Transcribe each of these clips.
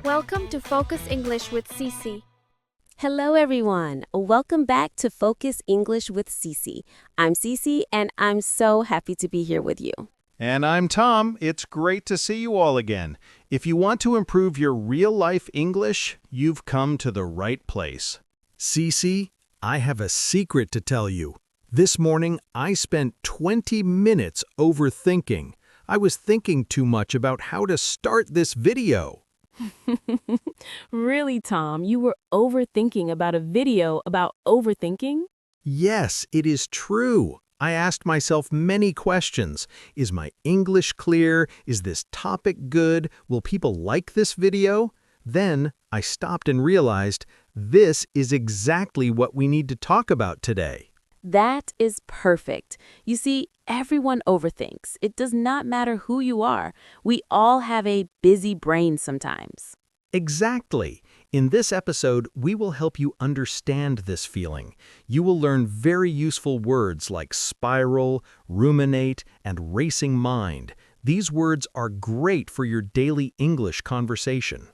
Welcome to Focus English with Cece. Hello, everyone. Welcome back to Focus English with Cece. I'm Cece, and I'm so happy to be here with you. And I'm Tom. It's great to see you all again. If you want to improve your real-life English, you've come to the right place. Cece, I have a secret to tell you. This morning, I spent 20 minutes overthinking. I was thinking too much about how to start this video. Really, Tom? You were overthinking about a video about overthinking? Yes, it is true. I asked myself many questions. Is my English clear? Is this topic good? Will people like this video? Then I stopped and realized this is exactly what we need to talk about today. That is perfect. You see, everyone overthinks. It does not matter who you are. We all have a busy brain sometimes. Exactly. In this episode, we will help you understand this feeling. You will learn very useful words like spiral, ruminate, and racing mind. These words are great for your daily English conversation.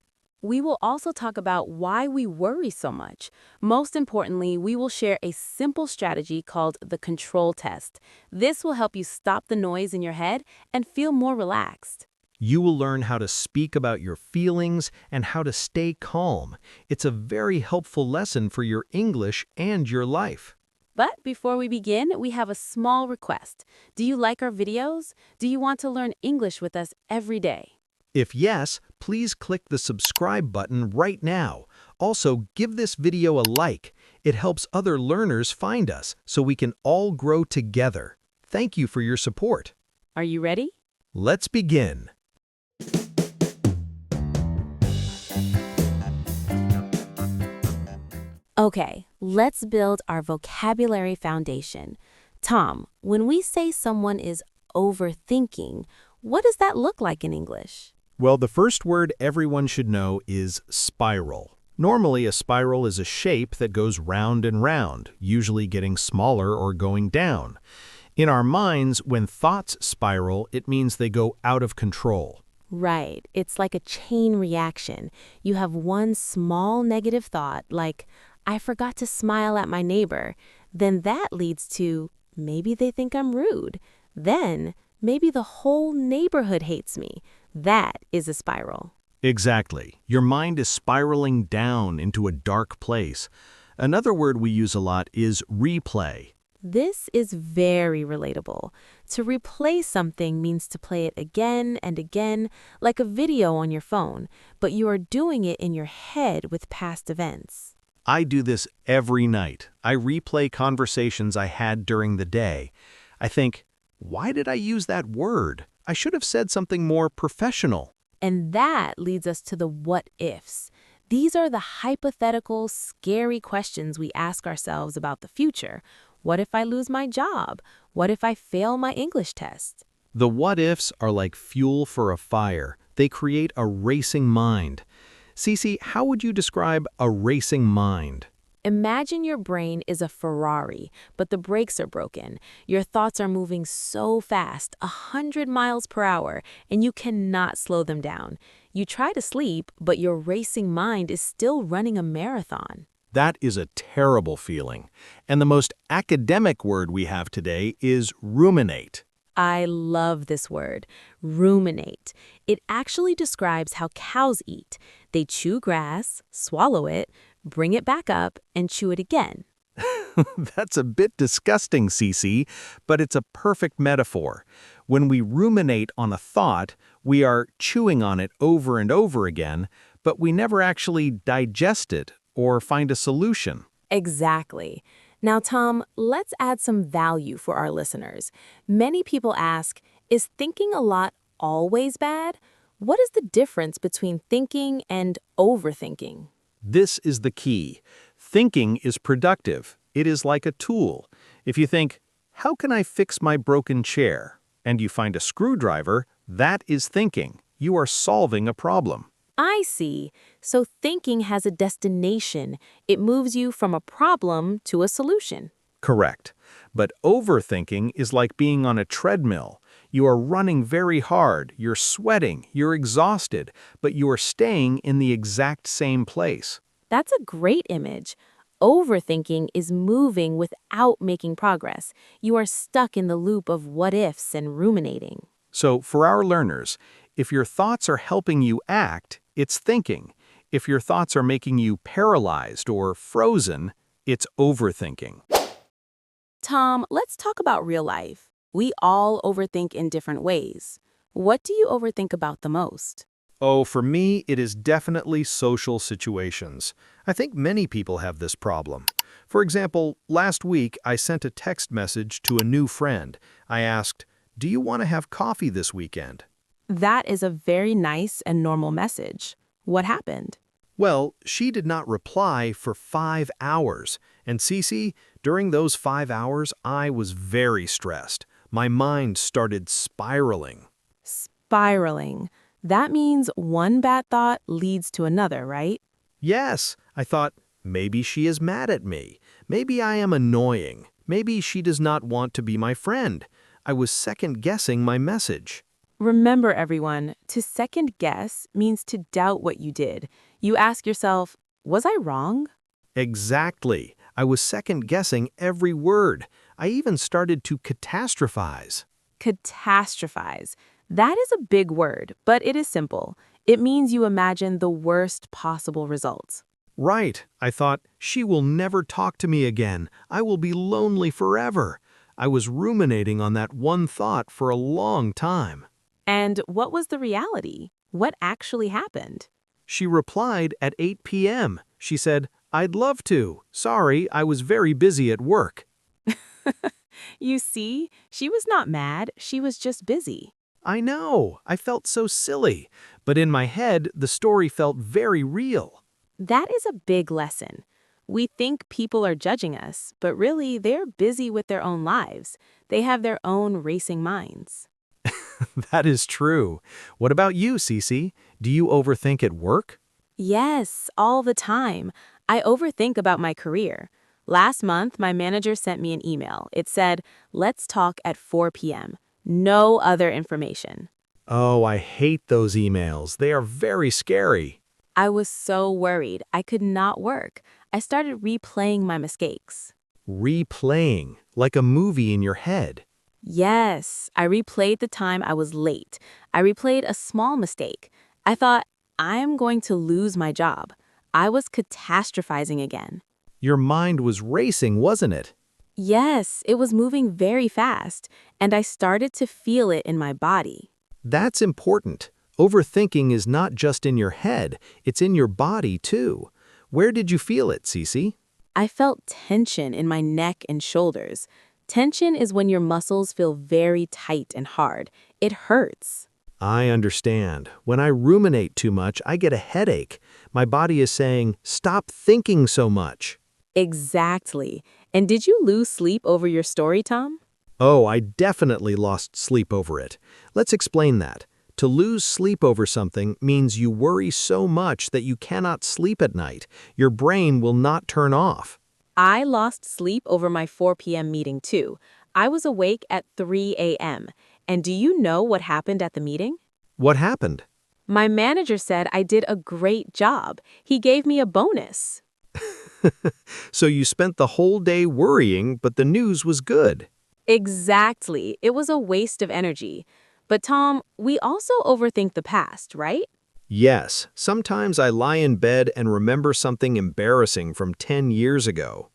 We will also talk about why we worry so much. Most importantly, we will share a simple strategy called the control test. This will help you stop the noise in your head and feel more relaxed. You will learn how to speak about your feelings and how to stay calm. It's a very helpful lesson for your English and your life. But before we begin, we have a small request. Do you like our videos? Do you want to learn English with us every day? If yes, please click the subscribe button right now. Also, give this video a like. It helps other learners find us so we can all grow together. Thank you for your support. Are you ready? Let's begin. Okay, let's build our vocabulary foundation. Tom, when we say someone is overthinking, what does that look like in English? Well, the first word everyone should know is spiral. Normally, a spiral is a shape that goes round and round, usually getting smaller or going down. In our minds, when thoughts spiral, it means they go out of control. Right, it's like a chain reaction. You have one small negative thought, like, I forgot to smile at my neighbor. Then that leads to, maybe they think I'm rude. Then, maybe the whole neighborhood hates me. That is a spiral. Exactly. Your mind is spiraling down into a dark place. Another word we use a lot is replay. This is very relatable. To replay something means to play it again and again, like a video on your phone, but you are doing it in your head with past events. I do this every night. I replay conversations I had during the day. I think, why did I use that word? I should have said something more professional. And that leads us to the what-ifs. These are the hypothetical, scary questions we ask ourselves about the future. What if I lose my job? What if I fail my English test? The what-ifs are like fuel for a fire. They create a racing mind. Cece, how would you describe a racing mind? Imagine your brain is a Ferrari, but the brakes are broken. Your thoughts are moving so fast, 100 miles per hour, and you cannot slow them down. You try to sleep, but your racing mind is still running a marathon. That is a terrible feeling. And the most academic word we have today is ruminate. I love this word, ruminate. It actually describes how cows eat. They chew grass, swallow it, bring it back up, and chew it again. That's a bit disgusting, Cece, but it's a perfect metaphor. When we ruminate on a thought, we are chewing on it over and over again, but we never actually digest it or find a solution. Exactly. Now, Tom, let's add some value for our listeners. Many people ask, is thinking a lot always bad? What is the difference between thinking and overthinking? This is the key. Thinking is productive. It is like a tool. If you think, how can I fix my broken chair? And you find a screwdriver, that is thinking. You are solving a problem. I see. So thinking has a destination. It moves you from a problem to a solution. Correct. But overthinking is like being on a treadmill. You are running very hard, you're sweating, you're exhausted, but you are staying in the exact same place. That's a great image. Overthinking is moving without making progress. You are stuck in the loop of what ifs and ruminating. So, for our learners, if your thoughts are helping you act, it's thinking. If your thoughts are making you paralyzed or frozen, it's overthinking. Tom, let's talk about real life. We all overthink in different ways. What do you overthink about the most? Oh, for me, it is definitely social situations. I think many people have this problem. For example, last week I sent a text message to a new friend. I asked, "Do you want to have coffee this weekend?" That is a very nice and normal message. What happened? Well, she did not reply for 5 hours. And Cece, during those 5 hours, I was very stressed. My mind started spiraling. Spiraling. That means one bad thought leads to another, right? Yes, I thought, maybe she is mad at me. Maybe I am annoying. Maybe she does not want to be my friend. I was second-guessing my message. Remember, everyone, to second guess means to doubt what you did. You ask yourself, was I wrong? Exactly. I was second-guessing every word. I even started to catastrophize. Catastrophize. That is a big word, but it is simple. It means you imagine the worst possible results. Right. I thought, she will never talk to me again. I will be lonely forever. I was ruminating on that one thought for a long time. And what was the reality? What actually happened? She replied at 8 p.m. She said, "I'd love to. Sorry, I was very busy at work." You see, she was not mad, she was just busy. I know. I felt so silly. But in my head, the story felt very real. That is a big lesson. We think people are judging us, but really they're busy with their own lives. They have their own racing minds. That is true. What about you, Cece? Do you overthink at work? Yes, all the time. I overthink about my career. Last month, my manager sent me an email. It said, "Let's talk at 4 p.m. No other information." Oh, I hate those emails. They are very scary. I was so worried. I could not work. I started replaying my mistakes. Replaying, like a movie in your head. Yes, I replayed the time I was late. I replayed a small mistake. I thought, I'm going to lose my job. I was catastrophizing again. Your mind was racing, wasn't it? Yes, it was moving very fast, and I started to feel it in my body. That's important. Overthinking is not just in your head, it's in your body too. Where did you feel it, Cece? I felt tension in my neck and shoulders. Tension is when your muscles feel very tight and hard. It hurts. I understand. When I ruminate too much, I get a headache. My body is saying, "Stop thinking so much." Exactly. And did you lose sleep over your story, Tom? Oh, I definitely lost sleep over it. Let's explain that. To lose sleep over something means you worry so much that you cannot sleep at night. Your brain will not turn off. I lost sleep over my 4 p.m. meeting, too. I was awake at 3 a.m. And do you know what happened at the meeting? What happened? My manager said I did a great job. He gave me a bonus. So you spent the whole day worrying, but the news was good. Exactly. It was a waste of energy. But Tom, we also overthink the past, right? Yes, sometimes I lie in bed and remember something embarrassing from 10 years ago.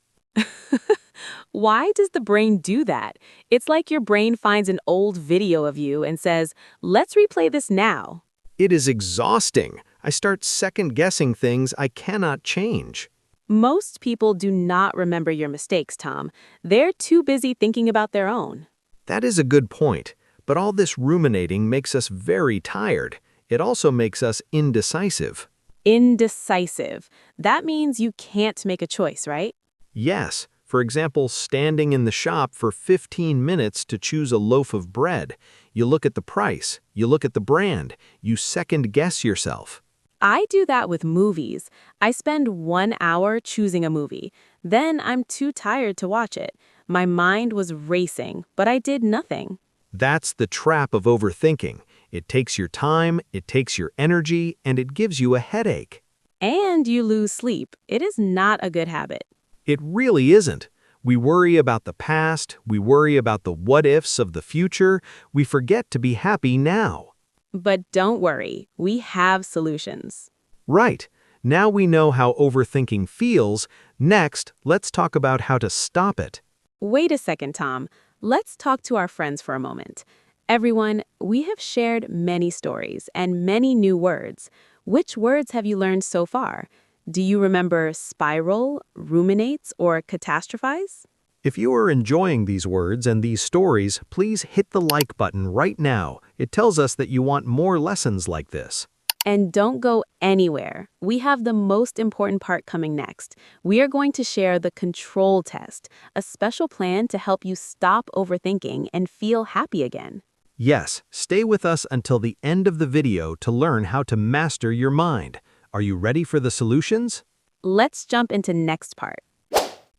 Why does the brain do that? It's like your brain finds an old video of you and says, let's replay this now. It is exhausting. I start second-guessing things I cannot change. Most people do not remember your mistakes, Tom. They're too busy thinking about their own. That is a good point, but all this ruminating makes us very tired. It also makes us indecisive. Indecisive. That means you can't make a choice, right? Yes, for example, standing in the shop for 15 minutes to choose a loaf of bread. You look at the price, you look at the brand, you second-guess yourself. I do that with movies. I spend 1 hour choosing a movie. Then I'm too tired to watch it. My mind was racing, but I did nothing. That's the trap of overthinking. It takes your time, it takes your energy, and it gives you a headache. And you lose sleep. It is not a good habit. It really isn't. We worry about the past, we worry about the what-ifs of the future, we forget to be happy now. But don't worry, we have solutions. Right. Now we know how overthinking feels. Next, let's talk about how to stop it. Wait a second, Tom. Let's talk to our friends for a moment. Everyone, we have shared many stories and many new words. Which words have you learned so far? Do you remember spiral, ruminates, or catastrophize? If you are enjoying these words and these stories, please hit the like button right now. It tells us that you want more lessons like this. And don't go anywhere. We have the most important part coming next. We are going to share the control test, a special plan to help you stop overthinking and feel happy again. Yes, stay with us until the end of the video to learn how to master your mind. Are you ready for the solutions? Let's jump into next part.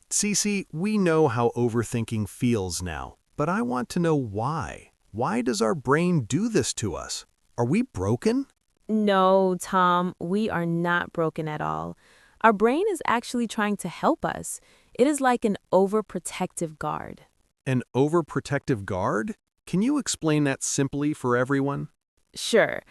Cece, we know how overthinking feels now, but I want to know why. Why does our brain do this to us? Are we broken? No, Tom, we are not broken at all. Our brain is actually trying to help us. It is like an overprotective guard. An overprotective guard? Can you explain that simply for everyone? Sure.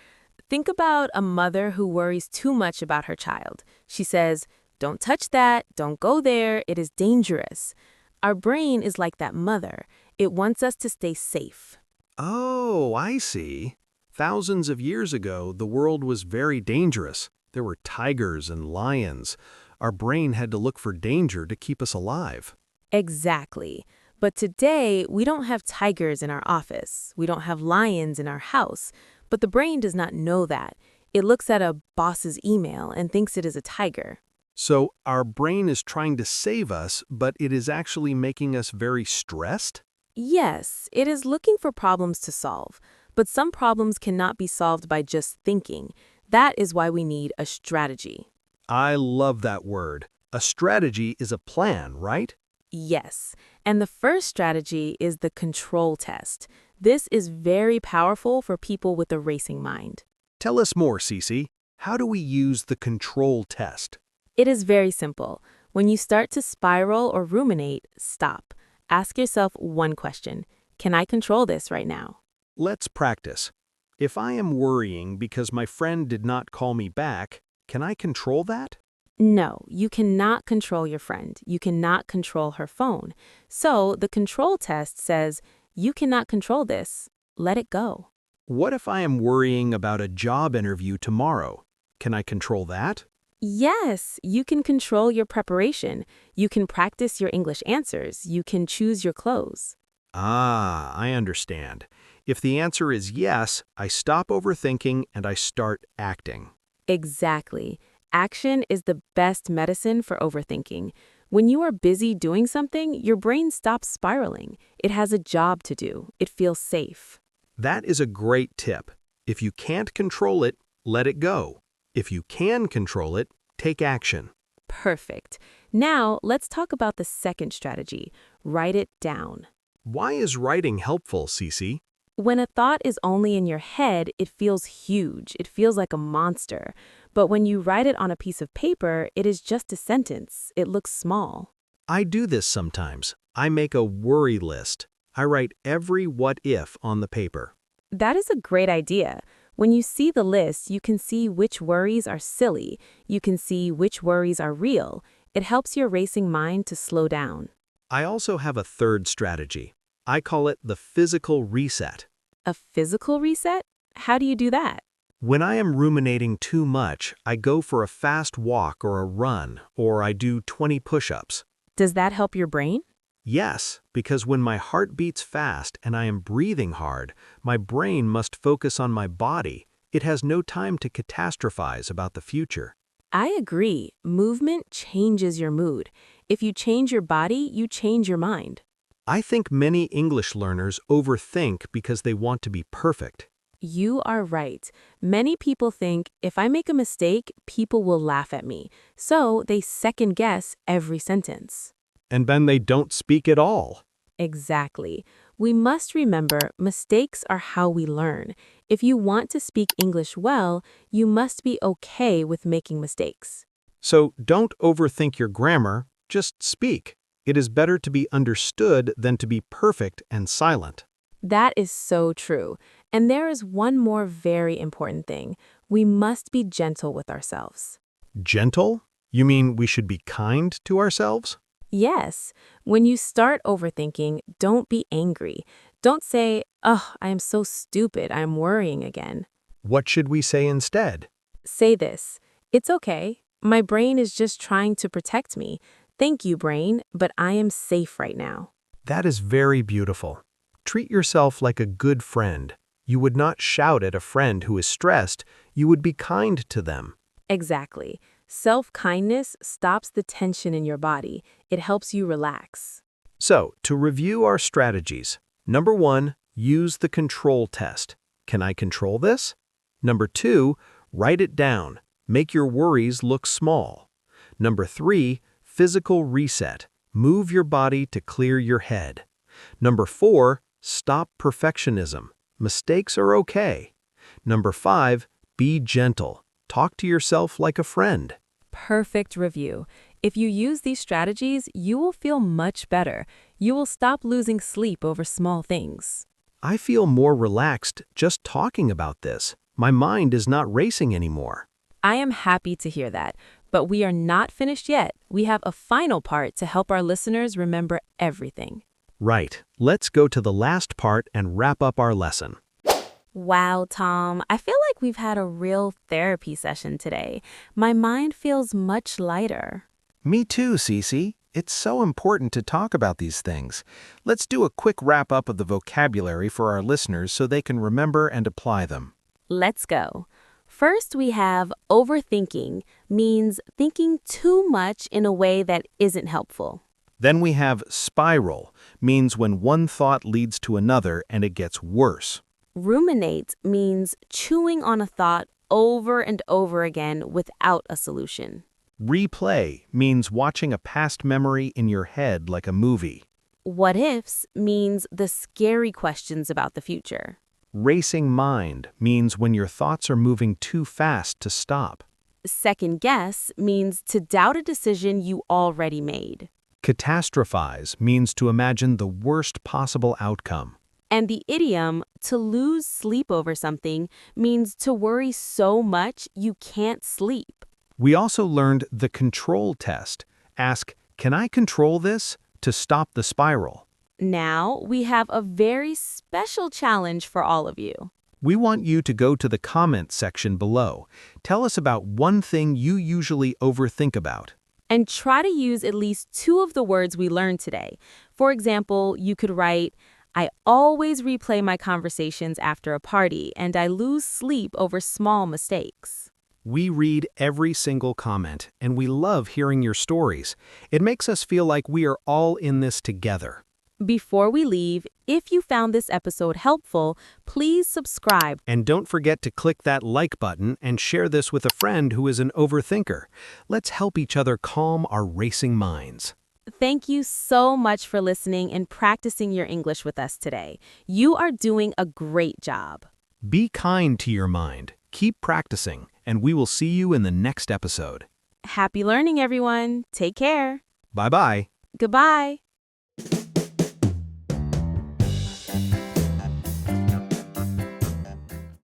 Think about a mother who worries too much about her child. She says, "Don't touch that, don't go there, it is dangerous." Our brain is like that mother. It wants us to stay safe. Oh, I see. Thousands of years ago, the world was very dangerous. There were tigers and lions. Our brain had to look for danger to keep us alive. Exactly. But today, we don't have tigers in our office. We don't have lions in our house. But the brain does not know that. It looks at a boss's email and thinks it is a tiger. So our brain is trying to save us, but it is actually making us very stressed? Yes, it is looking for problems to solve. But some problems cannot be solved by just thinking. That is why we need a strategy. I love that word. A strategy is a plan, right? Yes, and the first strategy is the control test. This is very powerful for people with a racing mind. Tell us more, Cece. How do we use the control test? It is very simple. When you start to spiral or ruminate, stop. Ask yourself one question. Can I control this right now? Let's practice. If I am worrying because my friend did not call me back, can I control that? No, you cannot control your friend. You cannot control her phone. So the control test says, you cannot control this. Let it go. What if I am worrying about a job interview tomorrow? Can I control that? Yes, you can control your preparation. You can practice your English answers. You can choose your clothes. Ah, I understand. If the answer is yes, I stop overthinking and I start acting. Exactly. Action is the best medicine for overthinking. When you are busy doing something, your brain stops spiraling. It has a job to do. It feels safe. That is a great tip. If you can't control it, let it go. If you can control it, take action. Perfect. Now, let's talk about the second strategy. Write it down. Why is writing helpful, Cece? When a thought is only in your head, it feels huge. It feels like a monster. But when you write it on a piece of paper, it is just a sentence. It looks small. I do this sometimes. I make a worry list. I write every what if on the paper. That is a great idea. When you see the list, you can see which worries are silly. You can see which worries are real. It helps your racing mind to slow down. I also have a third strategy. I call it the physical reset. A physical reset? How do you do that? When I am ruminating too much, I go for a fast walk or a run, or I do 20 push-ups. Does that help your brain? Yes, because when my heart beats fast and I am breathing hard, my brain must focus on my body. It has no time to catastrophize about the future. I agree. Movement changes your mood. If you change your body, you change your mind. I think many English learners overthink because they want to be perfect. You are right. Many people think if I make a mistake, people will laugh at me. So they second guess every sentence. And then they don't speak at all. Exactly. We must remember mistakes are how we learn. If you want to speak English well, you must be okay with making mistakes. So don't overthink your grammar, just speak. It is better to be understood than to be perfect and silent. That is so true. And there is one more very important thing. We must be gentle with ourselves. Gentle? You mean we should be kind to ourselves? Yes, when you start overthinking, don't be angry. Don't say, "Oh, I am so stupid, I'm worrying again." What should we say instead? Say this, "It's okay. My brain is just trying to protect me. Thank you, brain, but I am safe right now." That is very beautiful. Treat yourself like a good friend. You would not shout at a friend who is stressed. You would be kind to them. Exactly. Self-kindness stops the tension in your body. It helps you relax. So, to review our strategies. Number 1, use the control test. Can I control this? Number 2, write it down. Make your worries look small. Number 3, physical reset. Move your body to clear your head. Number 4, stop perfectionism. Mistakes are okay. Number 5, be gentle. Talk to yourself like a friend. Perfect review. If you use these strategies, you will feel much better. You will stop losing sleep over small things. I feel more relaxed just talking about this. My mind is not racing anymore. I am happy to hear that, but we are not finished yet. We have a final part to help our listeners remember everything. Right. Let's go to the last part and wrap up our lesson. Wow, Tom, I feel like we've had a real therapy session today. My mind feels much lighter. Me too, Cece. It's so important to talk about these things. Let's do a quick wrap-up of the vocabulary for our listeners so they can remember and apply them. Let's go. First, we have overthinking, means thinking too much in a way that isn't helpful. Then we have spiral, means when one thought leads to another and it gets worse. Ruminate means chewing on a thought over and over again without a solution. Replay means watching a past memory in your head like a movie. What ifs means the scary questions about the future. Racing mind means when your thoughts are moving too fast to stop. Second guess means to doubt a decision you already made. Catastrophize means to imagine the worst possible outcome. And the idiom, to lose sleep over something, means to worry so much you can't sleep. We also learned the control test. Ask, can I control this? To stop the spiral. Now we have a very special challenge for all of you. We want you to go to the comment section below. Tell us about one thing you usually overthink about. And try to use at least 2 of the words we learned today. For example, you could write, I always replay my conversations after a party, and I lose sleep over small mistakes. We read every single comment, and we love hearing your stories. It makes us feel like we are all in this together. Before we leave, if you found this episode helpful, please subscribe. And don't forget to click that like button and share this with a friend who is an overthinker. Let's help each other calm our racing minds. Thank you so much for listening and practicing your English with us today. You are doing a great job. Be kind to your mind. Keep practicing, and we will see you in the next episode. Happy learning, everyone. Take care. Bye-bye. Goodbye.